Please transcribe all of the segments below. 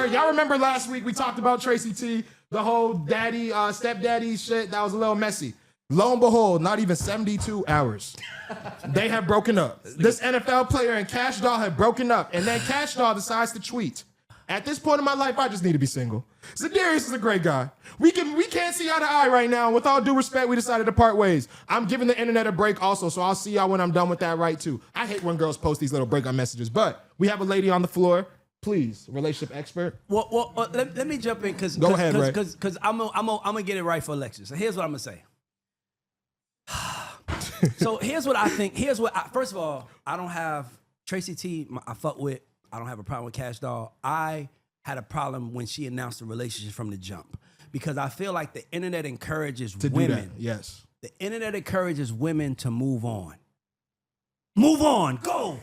Alert. Y'all remember last week we talked about Tracy T, the whole daddy, stepdaddy shit that was a little messy. Lo and behold, not even 72 hours. They have broken up. This NFL player and Kash Doll have broken up. And then Kash Doll decides to tweet. At this point in my life, I just need to be single. Za'Darius is a great guy. We can't see eye to eye right now. With all due respect, we decided to part ways. I'm giving the internet a break also, so I'll see y'all when I'm done with that right too. I hate when girls post these little breakup messages, but we have a lady on the floor. Please, relationship expert. Well, let me jump in because I'm gonna get it right for Alexis. So here's what I'm gonna say. So here's what I think. First of all, I don't have Tracy T. I fuck with. I don't have a problem with Kash Doll. I had a problem when she announced the relationship from the jump because I feel like the internet encourages women. Yes. The internet encourages women to move on. Move on. Go.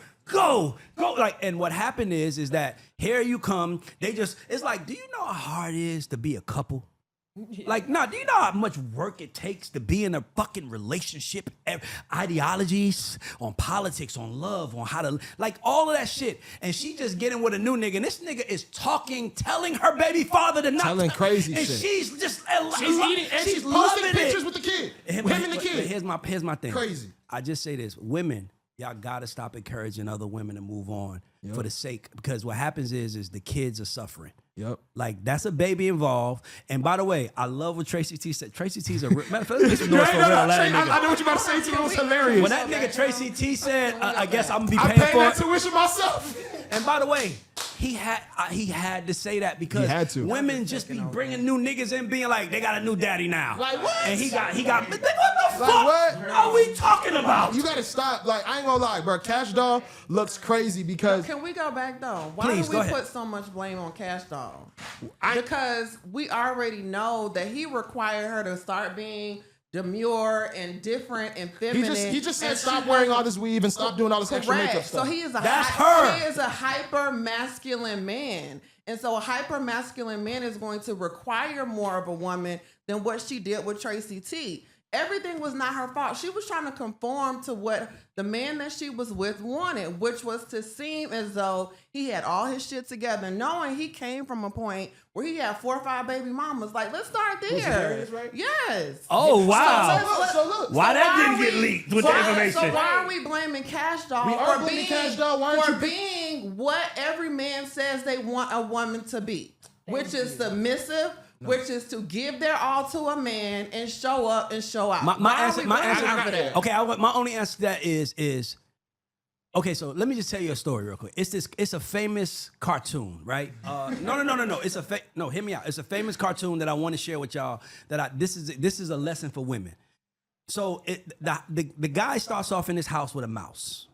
Like, and what happened is that here you come. It's like, do you know how hard it is to be a couple? Like, do you know how much work it takes to be in a fucking relationship? Ideologies on politics, on love, on how to, like, all of that shit. And she just getting with a new nigga. And this nigga is telling her baby father to not. Telling crazy and shit. She's just, she's eating, and she's posting pictures with the kid. Him and the kid. Here's my thing. Crazy. I just say this. Women, y'all gotta stop encouraging other women to move on for the sake, because what happens is the kids are suffering. Yep. Like, that's a baby involved. And by the way, I love what Tracy T said. Tracy T's a real, matter of fact, let's get some noise for a real Latin nigga. I know what you're about to say to you. It was hilarious. When that nigga Tracy T said, I guess I'm gonna be paying for that tuition myself. And by the way, he had to say that because he had to. Women just be bringing new niggas in, being like, they got a new daddy now. Like what? And he got. What the fuck what are we talking about? You gotta stop. Like, I ain't gonna lie, bro. Kash Doll looks crazy because. Can we go back though? Why do we put so much blame on Kash Doll? Because we already know that he required her to start being demure and different and feminine. He just said stop wearing all this weave and stop doing all this extra makeup stuff. So he is a hyper masculine man. And so a hyper masculine man is going to require more of a woman than what she did with Tracy T. Everything was not her fault. She was trying to conform to what the man that she was with wanted, which was to seem as though he had all his shit together, knowing he came from a point where he had 4 or 5 baby mamas. Like, let's start there. Was right? Yes. Oh, wow. So look. Why that didn't get leaked with the information? So why are we blaming Kash Doll for being what every man says they want a woman to be, which is submissive, which is to give their all to a man and show up and show out. My answer for that. Okay, my only answer to that is okay. So let me just tell you a story real quick. It's a famous cartoon, right? No. Hear me out. It's a famous cartoon that I want to share with y'all. This is a lesson for women. So the guy starts off in his house with a mouse.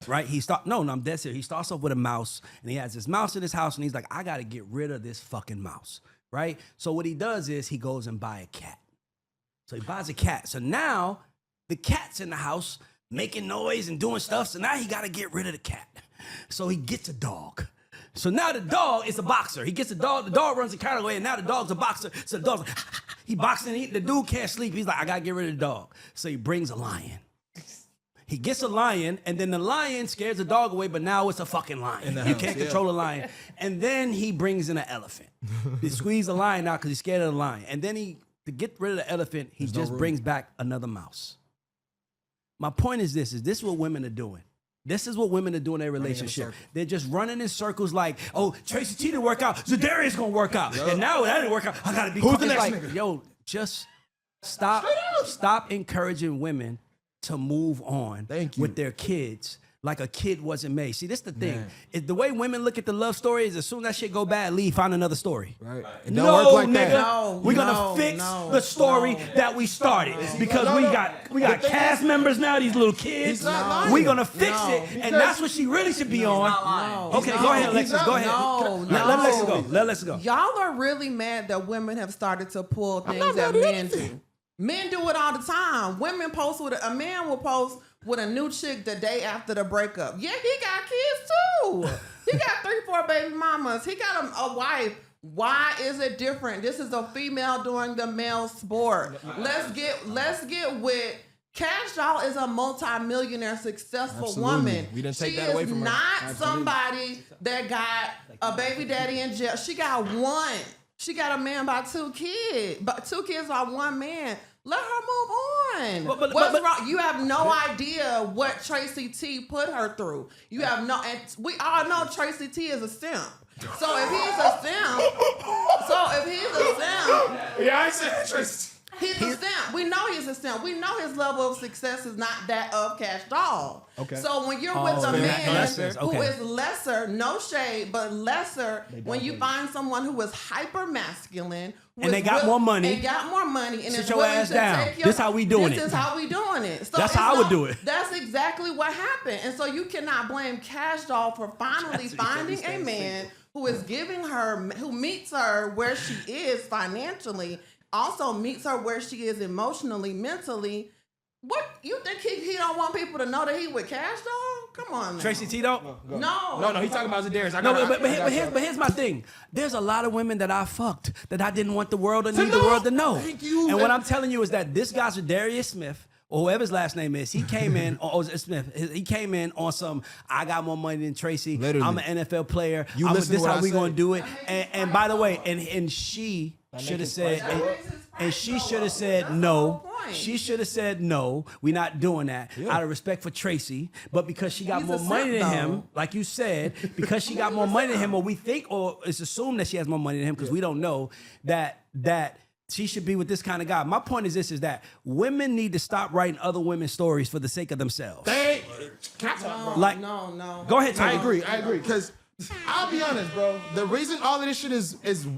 Right? I'm dead serious. He starts off with a mouse, and he has this mouse in his house, and he's like, I gotta get rid of this fucking mouse. Right? So what he does is he goes and buys a cat. So he buys a cat. So now the cat's in the house making noise and doing stuff. So now he got to get rid of the cat. So he gets a dog. So now the dog is a boxer. He gets a dog. The dog runs the cat away, and now the dog's a boxer. So the dog's like, he boxing. The dude can't sleep. He's like, I got to get rid of the dog. So he brings a lion. He gets a lion, and then the lion scares the dog away, but now it's a fucking lion. You can't control the lion. And then he brings in an elephant. He squeezes the lion out because he's scared of the lion. And then to get rid of the elephant, he just brings back another mouse. My point is this is what women are doing. This is what women are doing in their relationship. They're just running in circles like, oh, Tracy T didn't work out. Za'Darius gonna work out. Yep. And now that didn't work out, I gotta be. Who's the next nigga? Yo, just stop encouraging women to move on with their kids like a kid wasn't made. See, this is the thing. The way women look at the love story is as soon as that shit go bad, leave, find another story. Right. It don't work like that. No, we're gonna fix the story that we started because we got cast members now, these little kids. We're gonna fix it, and that's what she really should be on. Okay, go ahead, Alexis. Go ahead. Let Alexis go. Let Alexis go. Y'all are really mad that women have started to pull things that men do. Men do it all the time. Women post a man will post with a new chick the day after the breakup. Yeah, he got kids too. He got 3, 4 baby mamas. He got a wife. Why is it different? This is a female doing the male sport. Let's get with Kash Doll is a multi-millionaire, successful Absolutely. woman. We didn't take she that away is from her. not Absolutely. somebody that got a baby daddy in jail. She got one. She got a man by 2 kids. But 2 kids by 1 man. Let her move on. What's wrong? You have no idea what Tracy T put her through. You have no, and we all know Tracy T is a simp. So if he's a simp, Yeah, I said Tracy. he's a simp. We know he's a simp. We know his level of success is not that of Kash Doll. Okay. So when you're with a fair. man Okay. who is lesser, no shade, but lesser, when you find someone who is hyper masculine, And they got more money. and got more money, and Sit is your willing ass to down. take your, This how we doing This it. is how we doing it. So That's it's how I would do it. That's exactly what happened, and so you cannot blame Kash Doll for finally finding a man who is giving her, who meets her where she is financially, also meets her where she is emotionally, mentally. What you think he don't want people to know that he with Kash Doll? Come on, now. Tracy T don't? No, He's talking about Za'Darius. No, but here's my thing. There's a lot of women that I fucked that I didn't want the world to need the world to know. Thank you. And what I'm telling you is that this guy Za'Darius Smith, or whoever his last name is, he came in, he came in on some, I got more money than Tracy. Literally. I'm an NFL player. You listen This to what how I we say. gonna do it. And by the way, and she should have said, and she should have said no. She should have said no. We're not doing that out of respect for Tracy. But because she got He's more a money simp, than him, though. like you said, because she got more money than him, or we think, or it's assumed that she has more money than him, because we don't know that she should be with this kind of guy. My point is this: is that women need to stop writing other women's stories for the sake of themselves. Can I talk, bro? Like, no. go ahead, Tony. I agree. Because I'll be honest, bro. The reason all of this shit is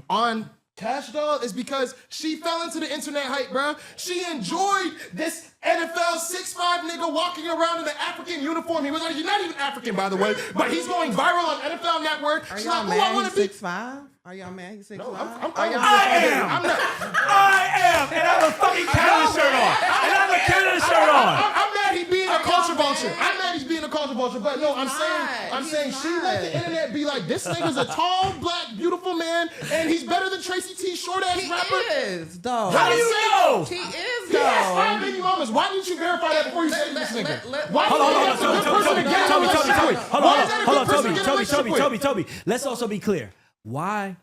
on Kash Doll is because she fell into the internet hype, bro. She enjoyed this NFL 6'5" nigga walking around in the African uniform. He's not even African, by the way, but he's going viral on NFL Network. Are She's y'all like, oh, I mad want he's to be. 6'5"? Are y'all mad he's 6'5"? I'm Are y'all I'm not. I am, and I have a fucking Canada shirt on. And I have a Canada shirt on. I'm mad he's being a culture vulture. I'm mad he's being a culture vulture. But no, I'm He's saying she let the internet be like, this nigga's a tall, black, beautiful man, and he's better than Tracy T, short ass He rapper. is, though. How do you know? He is, He has though. 5 baby mamas. Why didn't you verify that before you said this nigga? Why Hold on, that's a good person to get in a relationship? Why is that a good person to get in a relationship with? Toby. Let's also be clear. Why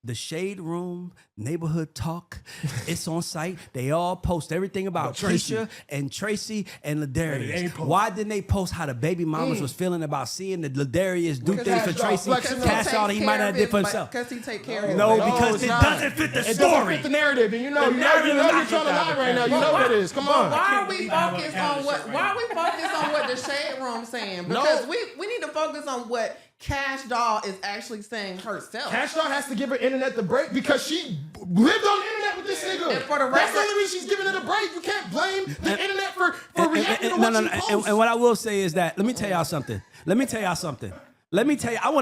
the Shade Room, Neighborhood Talk, it's on site. They all post everything about Tracy. Keisha and Tracy and They ain't Ladarius. post. Why didn't they post how the baby mamas was feeling about seeing the Ladarius do Because things for Kash Doll Tracy? flexing on Cash out he might not have did for himself. Because he take care of him. No, No, because it's it not. doesn't fit the It doesn't story. fit the narrative, and you know you're narrative is not trying to lie right now. You know what it is. Come on. Why are we focused on what? Why are we focused on what the Shade Room saying? Because we need to focus on what Kash Doll is actually saying herself. Kash Doll has to give her internet the break because she lived on the internet with this nigga. And for the That's the record- only reason she's giving it a break. You can't blame the internet for reacting to No, what she posts. and what I will say is that, let me tell y'all something. I want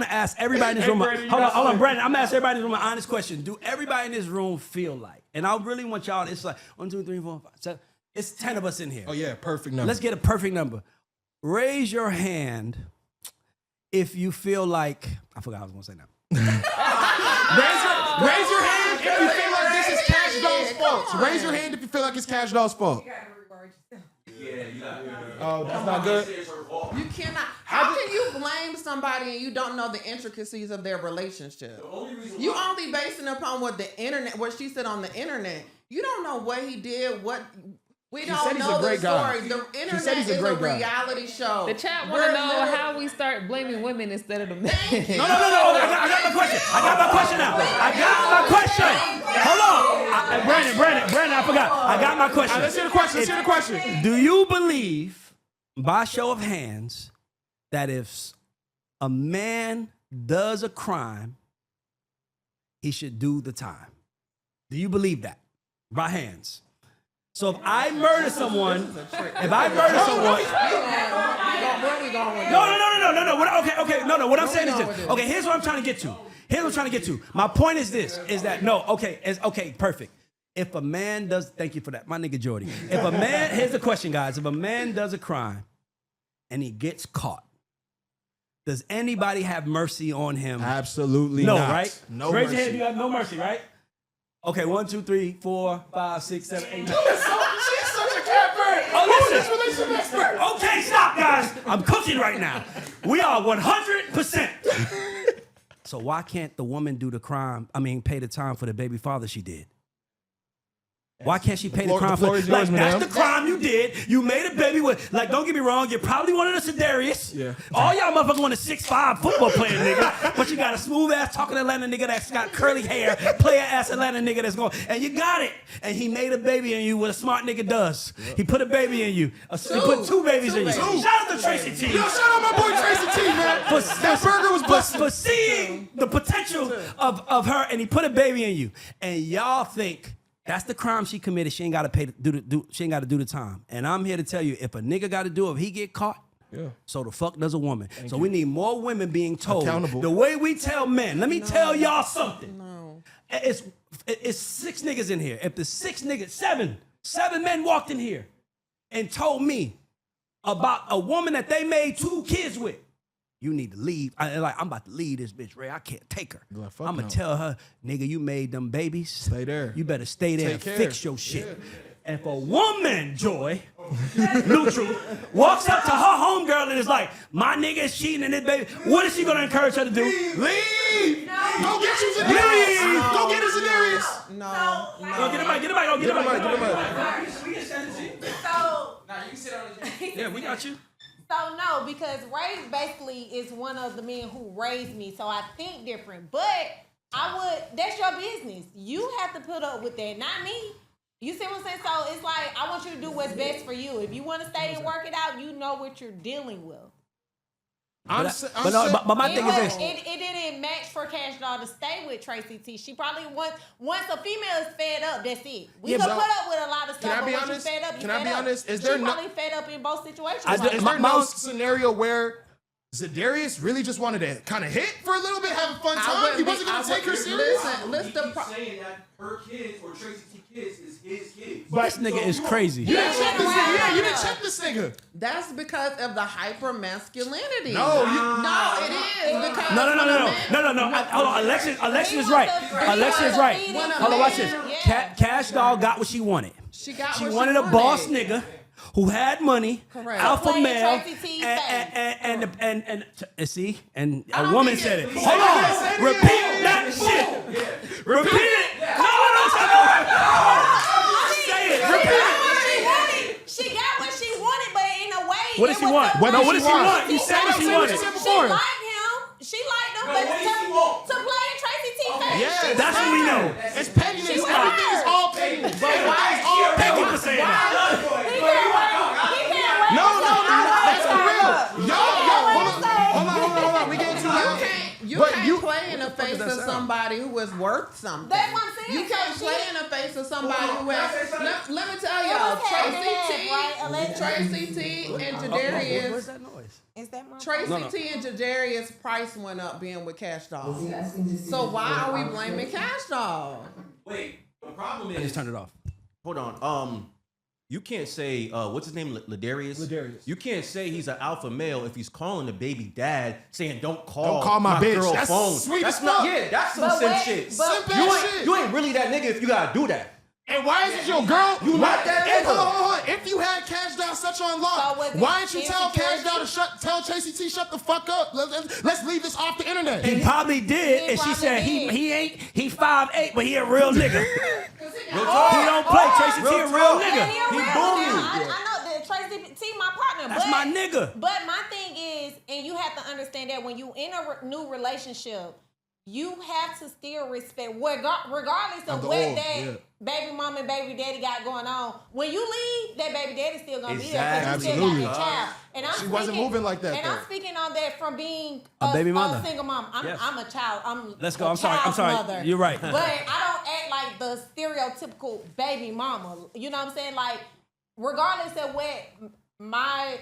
to ask everybody in this room. Brandon, Hold on, Brandon. I'm gonna ask everybody in this room an honest question. Do everybody in this room feel like? And I really want y'all. It's like 1, 2, 3, 4, 5, 7. It's 10 of us in here. Oh yeah, perfect number. Let's get a perfect number. Raise your hand if you feel like, I forgot what I was gonna say now. Raise your hand if you feel like this is Kash Doll's fault. Raise your hand if you feel like it's Kash Doll's fault. Oh, that's not good. You cannot. How can you blame somebody and you don't know the intricacies of their relationship? You only basing upon what the internet, what she said on the internet. You don't know what he did. What we said don't he's know a the great guy. story. The internet said he's a is a great guy. reality show. The chat want We're to know literally- how we start blaming women instead of the men. No. I got my question. I got my question. Hold on. Brandon, I forgot. I got my question. Let's hear the question. Do you believe, by show of hands, that if a man does a crime, he should do the time? Do you believe that? By hands. So if I murder someone, Where we going with No. No. What I'm saying is going with this. this? Okay, here's what I'm trying to get to. My point is this: is that okay, perfect. If a man does, thank you for that, my nigga Jordy. If a man, here's the question, guys: if a man does a crime and he gets caught, does anybody have mercy on him? Absolutely No, not. right? No Raise mercy. your hand. You have no mercy, right? Okay, 1, 2, 3, 4, 5, 6, 7, 8, 9. She's such a catbird. expert. Oh, listen. Relationship expert. Okay, stop, guys. I'm cooking right now. We are 100%. So why can't the woman do the crime? I mean, pay the time for the baby father she did? Why can't she pay the crime for it? Like, that's the crime you did. You made a baby with, like, don't get me wrong, you're probably one of the Za'Darius. Yeah. All y'all motherfuckers want a 6'5" football player, nigga. But you got a smooth ass talking Atlanta nigga that's got curly hair, player ass Atlanta nigga that's going, and you got it. And he made a baby in you what a smart nigga does. Yep. He put a baby in you. He put two babies in you. Shout out to Tracy T. Yo, shout out my boy Tracy T, man. That burger was busted. For seeing the potential of her, and he put a baby in you. And y'all think that's the crime she committed. She ain't got to pay she ain't got to do the time. And I'm here to tell you, if a nigga got to do it, if he get caught, so the fuck does a woman. So we need more women being told the way we tell men. Let me tell y'all something. No. It's 6 niggas in here. If the 6 niggas, 7 men walked in here and told me about a woman that they made 2 kids with, you need to leave. I'm about to leave this bitch, Ray. I can't take her. Like, I'm going to tell her, nigga, you made them babies. Stay there. You better stay there and fix your shit. Yeah. And if a woman, Joy, neutral, walks up to her homegirl and is like, my nigga is cheating and this baby, what is she going to encourage her to do? Leave! Go get you Za'Darius! Go get us Za'Darius! No. Go get him back, get him back, go get him back. Get him back. We can send it to you. So, Nah, you can sit on the Yeah, we got you. so no, because Ray basically is one of the men who raised me, so I think different. But that's your business. You have to put up with that, not me. You see what I'm saying? So it's like, I want you to do what's best for you. If you want to stay and work it out, you know what you're dealing with. But my thing is this. It didn't match for Kash Doll to stay with Tracy T. She probably once a female is fed up, that's it. We could put up with a lot of stuff, but once you fed up, you fed up. Is there probably fed up in both situations. Is there no scenario where Za'Darius really just wanted to kind of hit for a little bit, have a fun time? He wasn't going to take her serious? Listen, saying that her kids or Tracy T kids is his kids. But this nigga is crazy. You didn't check this nigga. Yeah, you didn't check this nigga. That's because of the hyper masculinity. No, it is because No. Hold on, Alexis is right. Alexis is right. Hold on, watch this. Kash Doll got what she wanted. She got She what wanted a boss nigga who had money, alpha male, and see, and a woman said it. Hold on, repeat that shit. Repeat it. Say it. Repeat it. She got what she wanted, but in a way. What does she want? What does she want? You said what she wanted. She liked him, but to play in Tracy T face. Yeah, that's what we know. It's pettiness. Everything is all pettiness. But why is all Thank you for saying that. No, that's for real. Hold on. We getting too loud. You can't play in the face of somebody who is worth something. That's what I'm saying. You can't play in the face of somebody who has. Let me tell y'all, Tracy T and Za'Darius. Where's that noise? Is that my Tracy T and Za'Darius' price went up being with Kash Doll. So why are we blaming Kash Doll? Wait, the problem is. I just turned it off. Hold on. You can't say what's his name, Za'Darius. You can't say he's an alpha male if he's calling the baby dad, saying don't call my bitch. girl That's phone. sweet That's as not. fuck. Yeah, that's some simp shit. You ain't really that nigga if you gotta do that. And why is it your girl? You not that nigga. Hold on. If you had Kash Doll such on lock, why didn't you tell Kash Doll to tell Tracy T shut the fuck up? Let's leave this off the internet. He probably did, and she said he 5'8", but he a real nigga. He don't play. Tracy T a real nigga. He I know that Tracy T my partner. That's my nigga. But my thing is, and you have to understand that when you in a new relationship, you have to still respect, regardless of what that baby mama and baby daddy got going on. When you leave, that baby daddy still gonna be there because you still got your child. And she wasn't moving like that. And I'm speaking on that from being a baby mother, a single mom. I'm a child. Let's go. I'm sorry. Mother. You're right. But I don't act like the stereotypical baby mama. You know what I'm saying? Like, regardless of what my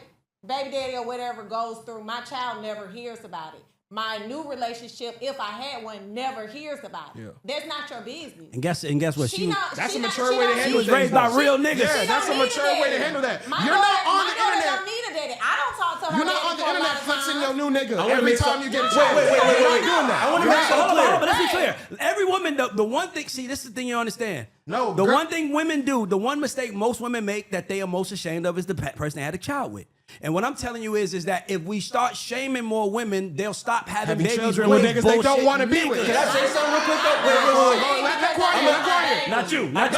baby daddy or whatever goes through, my child never hears about it. my new relationship, if I had one, never hears about it. That's not your business. And guess what? That's a mature way to handle She was things, raised by though. real niggas. Yeah, that's a mature way to handle that. You're not on the internet. Don't need a daddy. I don't talk to her. You're not on the internet flexing your new nigga wanna every make time some- you get a wait, chance. wait, You're not doing that. I want to make something Hold clear. on, but let's be clear. Every woman, the one thing, see, this is the thing you understand. No, the girl- one thing women do, the one mistake most women make that they are most ashamed of is the person they had a child with. And what I'm telling you is that if we start shaming more women, they'll stop having babies children with niggas they don't bullshit want to be with. Can I say something real quick though? Wait. Let quiet. Not you. Let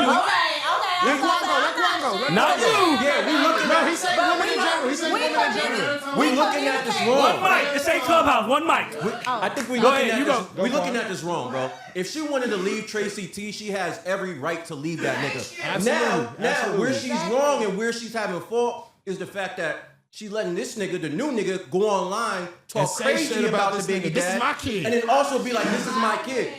Kwango. Not you. Yeah, we looking No, at he said women in general. He said women in general. we looking at this One wrong. mic. This ain't Clubhouse. One mic. I think we Go looking ahead, at you this. go. We looking at this wrong, bro. If she wanted to leave Tracy T, she has every right to leave that nigga. Now, where she's wrong and where she's having fault is the fact that she letting this nigga, the new nigga, go online, talk And say crazy shit about about the baby this nigga. This dad, is my kid. and then also be like, "This is my kid."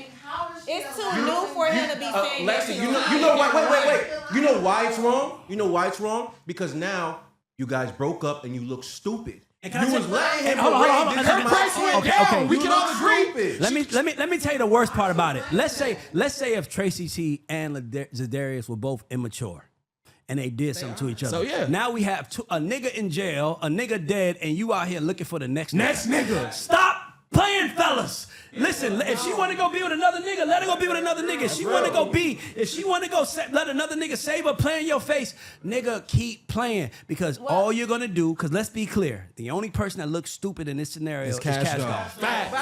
It's too new for him to be saying that Lexi, shit. you know why? Wait. You know why it's wrong? You know why it's wrong? Because now you guys broke up and you look stupid. And can I You tell- was letting him Hold on. parade this Her is my price kid. went Okay, down. okay. We You can look all agree. stupid. Let me tell you the worst part about it. Let's say if Tracy T and Za'Darius were both immature. And they did something to each other. So, yeah. Now we have a nigga in jail, a nigga dead, and you out here looking for the next nigga. Stop playing, fellas. Listen, if she want to go be with another nigga, let her go be with another nigga. If she want to go let another nigga save her, play in your face, nigga, keep playing. Because all you're gonna do, because let's be clear, the only person that looks stupid in this scenario is Cash Doll. Fact.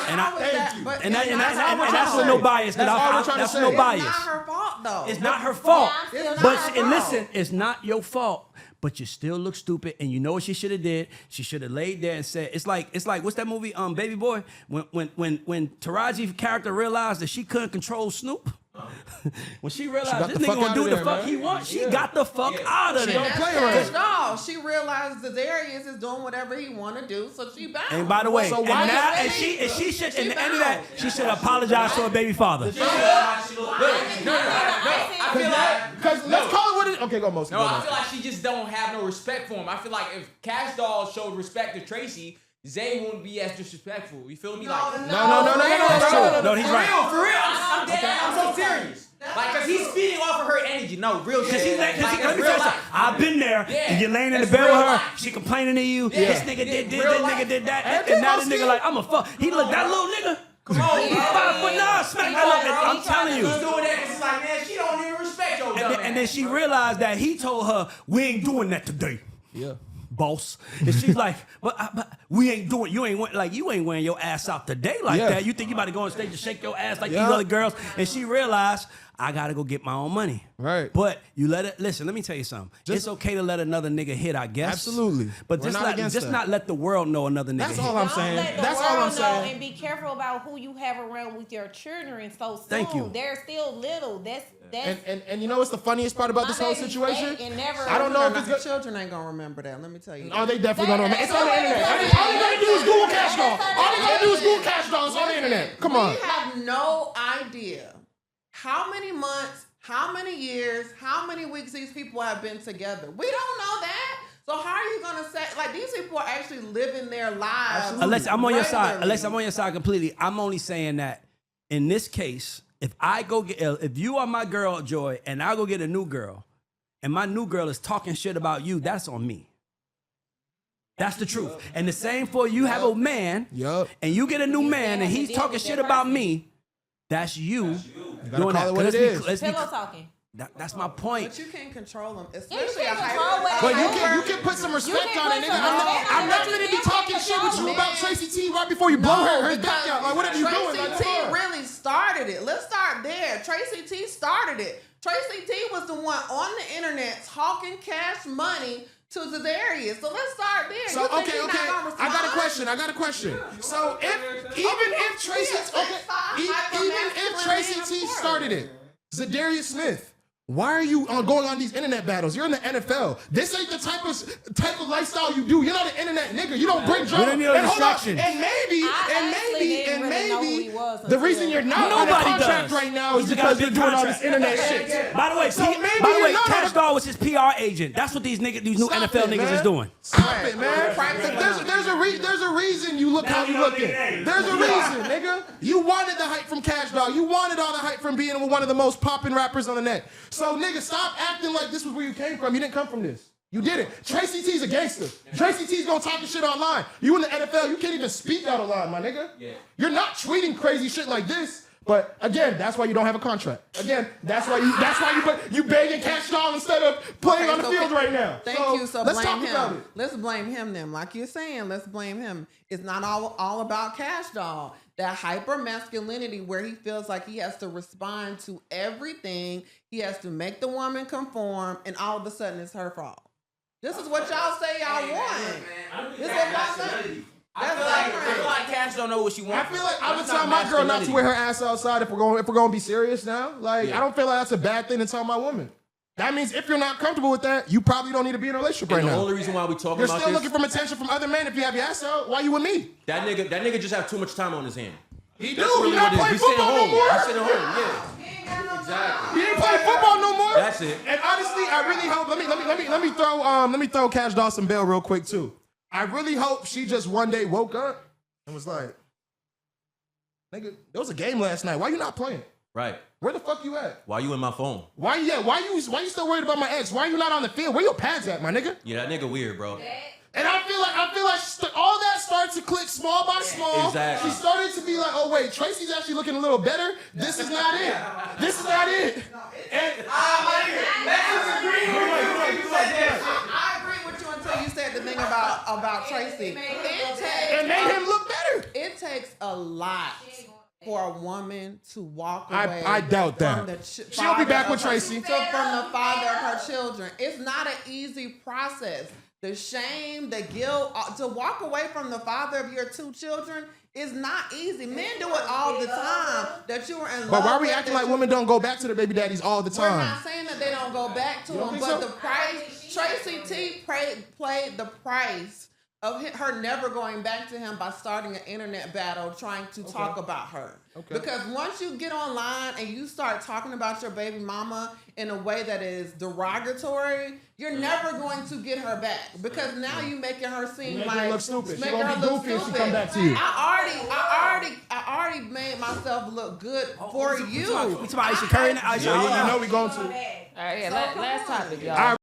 And that's with no bias. That's all we're trying to That's say. no It's bias. It's not her fault though. It's not her fault. Yeah, I'm still But not her and fault. listen, it's not your fault. But you still look stupid, and you know what she should have did. She should have laid there and said, "It's like what's that movie, Baby Boy? When Taraji's character realized that she couldn't control Snoop, when she realized got this the nigga fuck gonna out do of the there, fuck man. he wants, she got the fuck out of She there. don't play Cash around. Doll. She realized Za'Darius is doing whatever he want to do, so she bounced. And by the way, So and why now is and she should, in the end of that, she should apologize to her baby father. I feel like Because let's call it what it is. Okay, go Mosey. no, I feel like she just don't have no respect for him. I feel like if Cash Doll showed respect to Tracy, Zay wouldn't be as disrespectful. You feel me? Like No, that's true. No, he's right. for real. I'm dead. I'm so serious. Like, cause he's feeding off of her energy. No, real shit. Cause he's like, Like, let me real tell you life. something. I've been there. Yeah. And you're laying in the That's bed with real her. life. She complaining to you. Yeah. This nigga did Real this life. nigga did that. Every And now this Mosey- nigga like, I'm a fuck. He look that little nigga. Come on, He's 5'9", smack that little nigga. I'm telling you. He's doing that 'cause it's like, man, she don't even respect your dumb And then ass. she realized that he told her, we ain't doing that today. Yeah. Boss. And she's like, but we ain't doing, you ain't wearing your ass out today like Yeah. that. You think you about to go on stage and shake your ass like Yeah. these other girls? And she realized, I gotta go get my own money. Right. But you let it, listen, let me tell you something. It's okay to let another nigga hit, I guess. Absolutely. But We're just not against that. not let the world know another nigga That's hit. all I'm Don't saying. let the That's all I'm world know, saying. and be careful about who you have around with your children so soon. Thank you. They're still little. That's And you know what's the funniest part about this My whole baby situation? stayed and never- I don't know if it's The good. children ain't gonna remember that. Let me tell you. Oh, they definitely gonna remember. It's on the internet. All you gotta do is Google Cash Doll. All you gotta do is Google Cash Doll. It's on the internet. Come on. We have no idea how many months, how many years, how many weeks these people have been together. We don't know that. So how are you gonna say like these people are actually living their lives? Unless I'm on your side, regularly? unless I'm on your side completely, I'm only saying that in this case, if I go get, if you are my girl, Joy, and I go get a new girl, and my new girl is talking shit about you, that's on me. That's the truth. And the same for you have a man, Yup. and you get a new man, and he's deal talking with shit that about person. me, that's you gotta doing call that. it what Let's it be- is. let's be- pillow talking. that's my point. But you can't control them, you especially can't a control hyper. what- But you can put some respect can on it, put nigga. some respect on I'm it, not but you gonna be still talking can't shit with control you it. about Tracy T right before you blow her back out. Like, what are you doing? Like, Tracy T come on. really started it. Let's start there. Tracy T started it. Tracy T was the one on the internet talking cash money to Za'Darius. So let's start there. So You think okay, he's not okay. gonna I respond? got a question. So even if Tracy, even if Tracy T started it, Za'Darius Smith. Why are you going on these internet battles? You're in the NFL. This ain't the type of lifestyle you do. You're not an internet nigga. You don't bring drama. don't need no And hold on. distractions. And maybe I honestly didn't really know who he was the reason until- you're not in a Nobody contract does. right now now is He's got a because you're big doing all contract. this internet shit. By the way, So maybe Cash Doll was his PR agent. That's what these new Stop NFL it, niggas man. is doing. Stop it, man. There's a reason you look how you looking. There's a reason, nigga. You wanted the hype from Kash Doll. You wanted all the hype from being with one of the most popping rappers on the net. So, nigga, stop acting like this was where you came from. You didn't come from this. You didn't. Tracy T's a gangster. Tracy T's gonna talk your shit online. You in the NFL, you can't even speak out online, my nigga. Yeah. You're not tweeting crazy shit like this. But again, that's why you don't have a contract. Again, that's why you begging Kash Doll instead of playing on the field right now. Thank you. So let's blame talk him. about it. Let's blame him then. Like you're saying, let's blame him. It's not all about Kash Doll. That hyper masculinity where he feels like he has to respond to everything. He has to make the woman conform, and all of a sudden it's her fault. This is what y'all say y'all want. This is what y'all say. I feel like Kash don't know what she wants. I feel like I would tell my girl not to wear her ass outside if we're going to be serious now. Like I don't feel like that's a bad thing to tell my woman. That means if you're not comfortable with that, you probably don't need to be in a relationship right now. The only reason why we talking you're about still this, looking for attention from other men if you have your ass out. Why you with me? that nigga just have too much time on his hand. He That's do. really He not what it is. playing He's sitting football no home. more. He's sitting home. Yeah. Exactly. He ain't playing football no more. That's it. And honestly, I really hope. Let me throw Kash Doll some bail real quick too. I really hope she just one day woke up and was like, "Nigga, there was a game last night. Why you not playing? Right. Where the fuck you at? Why you in my phone? Why you still worried about my ex? Why you not on the field? Where your pads at, my nigga?" Yeah, that nigga weird, bro. And I feel like all that started to click small by small. Exactly. She started to be like, "Oh wait, Tracy's actually looking a little better. This is not it. This is not it." And I agree with you until you said the thing about Tracy. it made him look better. It takes a lot for a woman to walk away. I doubt from that. the She'll be back with Tracy. From the father of her children. It's not an easy process. The shame, the guilt, to walk away from the father of your two children is not easy. Men do it all the time. That you were in love. But why are we with, acting that like you- women don't go back to their baby daddies all the We're time? not saying that they don't go back to You don't him, think but so? the price, Tracy T played the price of her never going back to him by starting an internet battle trying to talk about her. Okay. Because once you get online and you start talking about your baby mama in a way that is derogatory, you're never going to get her back. Because now you're making her seem Making like her look stupid. She making gonna her be look goofy if she stupid. come back to you. I already made myself look good for you. We talking about Aisha Curry and Aisha. Yeah, you know we going to. All right, yeah, last topic, y'all.